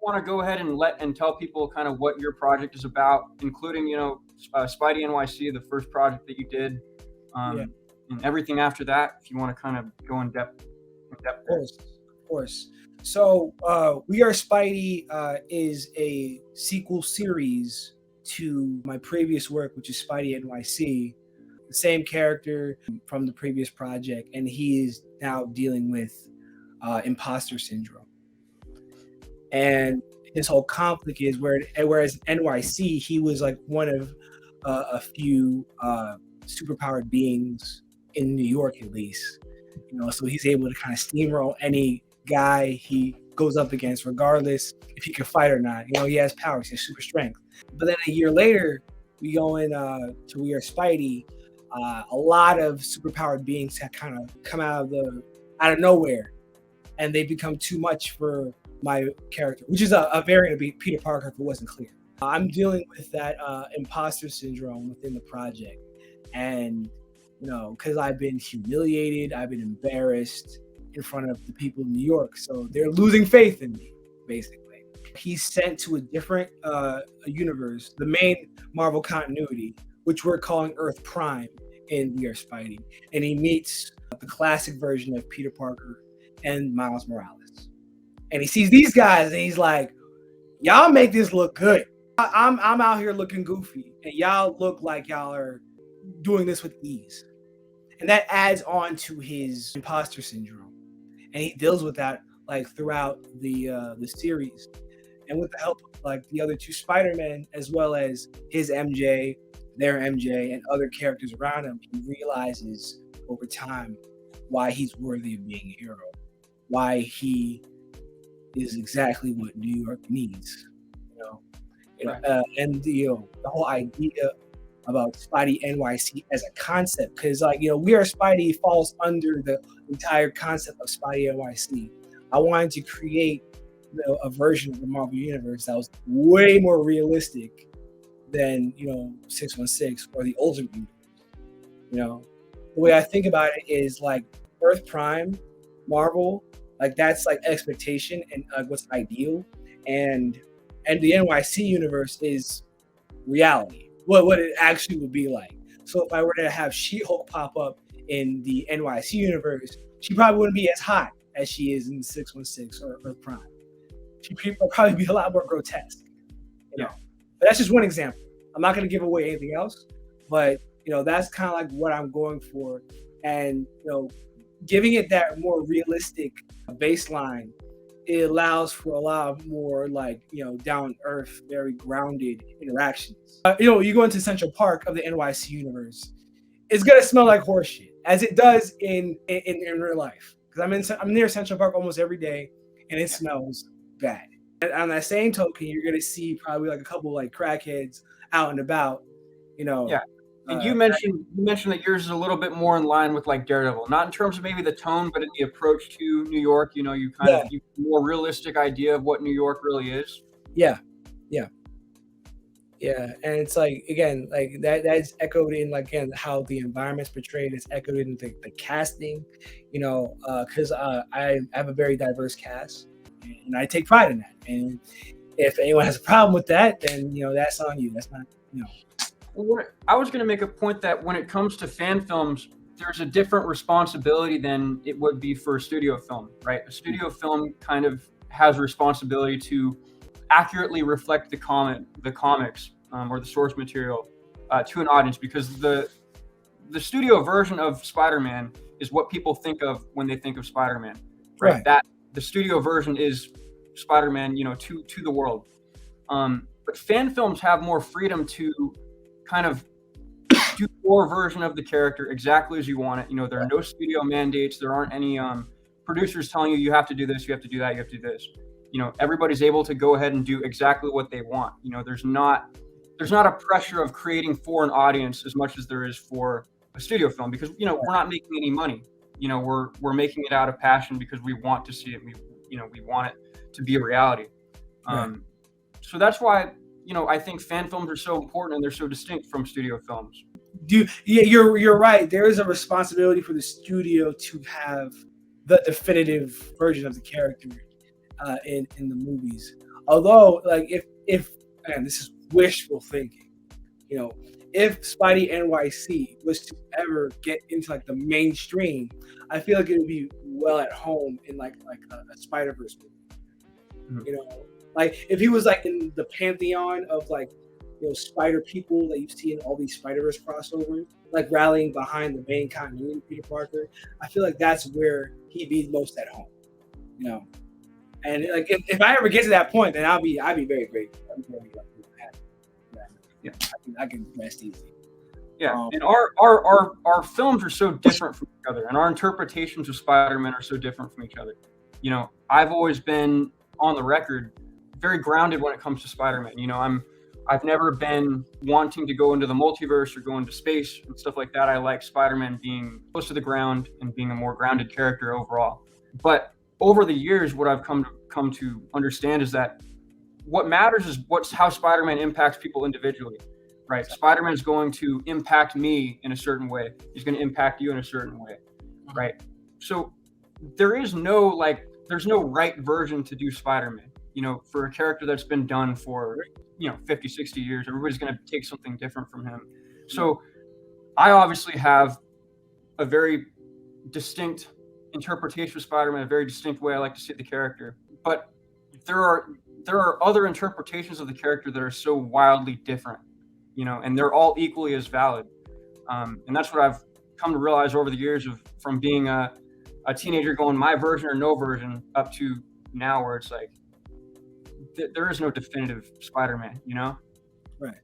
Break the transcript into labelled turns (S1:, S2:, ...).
S1: want to go ahead and tell people kind of what your project is about, including, Spidey NYC, the first project that you did,
S2: Yeah.
S1: and everything after that, if you want to kind of go in depth.
S2: Of course. So, We Are Spidey is a sequel series to my previous work, which is Spidey NYC. The same character from the previous project, and he is now dealing with imposter syndrome. And his whole conflict is whereas NYC, he was like one of a few superpowered beings in New York, at least. So he's able to kind of steamroll any guy he goes up against, regardless if he can fight or not. He has powers, he has super strength. But then a year later, we go in to We Are Spidey. A lot of superpowered beings have kind of come out of nowhere, and they become too much for my character, which is a variant of Peter Parker, if it wasn't clear. I'm dealing with that imposter syndrome within the project, and because I've been humiliated, I've been embarrassed in front of the people in New York, so they're losing faith in me, basically. He's sent to a different universe, the main Marvel continuity, which we're calling Earth Prime in We Are Spidey, and he meets the classic version of Peter Parker and Miles Morales, and he sees these guys, and he's like, "Y'all make this look good. I'm out here looking goofy, and y'all look like y'all are doing this with ease." And that adds on to his imposter syndrome, and he deals with that like throughout the series, and with the help of like the other two Spider-Men, as well as his MJ, their MJ, and other characters around him, he realizes over time why he's worthy of being a hero, why he is exactly what New York needs. And the whole idea about Spidey NYC as a concept, because We Are Spidey falls under the entire concept of Spidey NYC. I wanted to create a version of the Marvel Universe that was way more realistic than 616 or the Ultimate Universe. The way I think about it is like Earth Prime, Marvel, like that's like expectation and what's ideal, and the NYC universe is reality. What it actually would be like. So if I were to have She-Hulk pop up in the NYC universe, she probably wouldn't be as hot as she is in 616 or Earth Prime. She'd probably be a lot more grotesque. But that's just one example. I'm not going to give away anything else, but that's kind of like what I'm going for, and giving it that more realistic baseline. It allows for a lot more down to earth, very grounded interactions. You go into Central Park of the NYC universe, it's gonna smell like horseshit, as it does in real life. Because I'm near Central Park almost every day, and it smells bad. And on that same token, you're gonna see probably like a couple like crackheads out and about.
S1: Yeah. And you mentioned that yours is a little bit more in line with like Daredevil, not in terms of maybe the tone, but in the approach to New York. You kind of you more realistic idea of what New York really is.
S2: Yeah. And it's like, again, like that's echoed in like again how the environment's portrayed. It's echoed in the casting. Because I have a very diverse cast, and I take pride in that. And if anyone has a problem with that, then that's on you. That's not
S1: I was going to make a point that when it comes to fan films, there's a different responsibility than it would be for a studio film, right? A studio film kind of has a responsibility to accurately reflect the comics or the source material to an audience, because the studio version of Spider-Man is what people think of when they think of Spider-Man, right? That the studio version is Spider-Man, to the world. But fan films have more freedom to kind of do your version of the character exactly as you want it. There are no studio mandates. There aren't any producers telling you have to do this, you have to do that, you have to do this. Everybody's able to go ahead and do exactly what they want. There's not a pressure of creating for an audience as much as there is for a studio film, because we're not making any money. We're making it out of passion because we want to see it. We want it to be a reality. So that's why I think fan films are so important, and they're so distinct from studio films.
S2: You're right. There is a responsibility for the studio to have the definitive version of the character in the movies. Although, like, if and this is wishful thinking, you know, if Spidey NYC was to ever get into like the mainstream, I feel like it would be well at home in like a Spider Verse movie.
S1: Mhm.
S2: You know, like if he was like in the pantheon of like, spider people that you see in all these Spider Verse crossovers, like rallying behind the main continuity Peter Parker. I feel like that's where he'd be most at home. You know, and like if I ever get to that point, then I'd be very grateful. I'd be very happy.
S1: Yeah.
S2: I can rest easy.
S1: Yeah, and our films are so different from each other, and our interpretations of Spider-Man are so different from each other. You know, I've always been on the record very grounded when it comes to Spider-Man. You know, I've never been wanting to go into the multiverse or go into space and stuff like that. I like Spider-Man being close to the ground and being a more grounded character overall. But over the years, what I've come to understand is that what matters is how Spider-Man impacts people individually, right? Spider-Man is going to impact me in a certain way. He's going to impact you in a certain way, right? So there's no right version to do Spider-Man. You know, for a character that's been done for 50, 60 years, everybody's going to take something different from him. So I obviously have a very distinct interpretation of Spider-Man, a very distinct way I like to see the character. But there are other interpretations of the character that are so wildly different, and they're all equally as valid. And that's what I've come to realize over the years from being a teenager going my version or no version up to now, where it's like there is no definitive Spider-Man,
S2: Right.